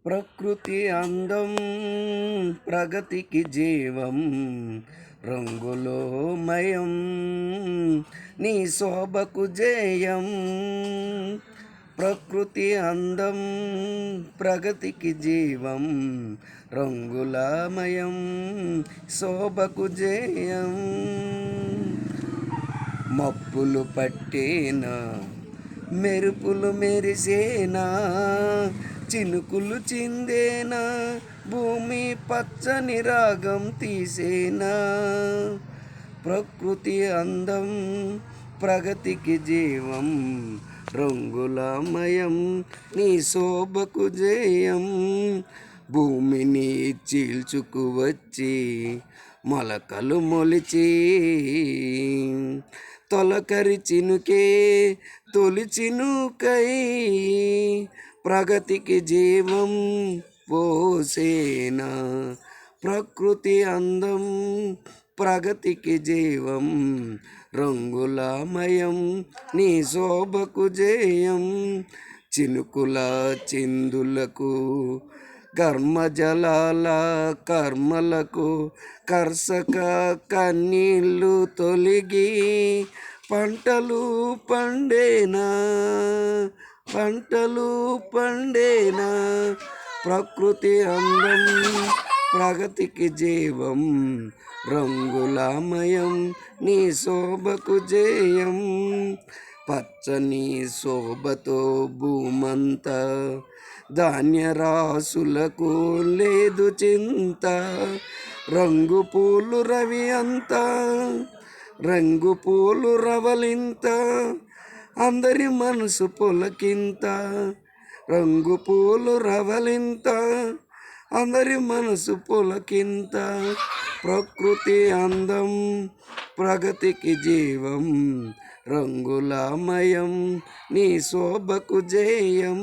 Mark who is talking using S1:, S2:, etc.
S1: ప్రకృతి అందం ప్రగతికి జీవం రంగులో మయం నీ శోభకు జయం. ప్రకృతి అందం ప్రగతికి జీవం రంగులమయం శోభకు జయం. మప్పులు పట్టేనా మెరుపులు మెరిసేనా చినుకులు చిందేనా భూమి పచ్చని రాగం తీసేనా. ప్రకృతి అందం ప్రగతికి జీవం రంగులమయం నీ శోభకు జయం. భూమిని చీల్చుకు వచ్చి మొలకలు మొలిచి తొలకరి చినుకే తొలి చినుకై ప్రగతికి జీవం పోసేనా. ప్రకృతి అందం ప్రగతికి జీవం రంగులమయం నీ శోభకు జయం. చినుకుల చిందులకు కర్మజలాల కర్మలకు కర్షక కన్నీళ్ళు తొలగి పంటలు పండేనా పంటలు పండేనా. ప్రకృతి అందం ప్రగతికి జీవం రంగులమయం నీ శోభకు జయం. పచ్చని శోభతో భూమంతా ధాన్యరాశులకు లేదు చింత. రంగు పూలు రవి అంతా రంగు పూలు రవలింత అందరి మనసు పులకింత. రంగు పూలు రవలింత అందరి మనసు పులకింత. ప్రకృతి అందం ప్రగతికి జీవం రంగులమయం నీ శోభకు జయం.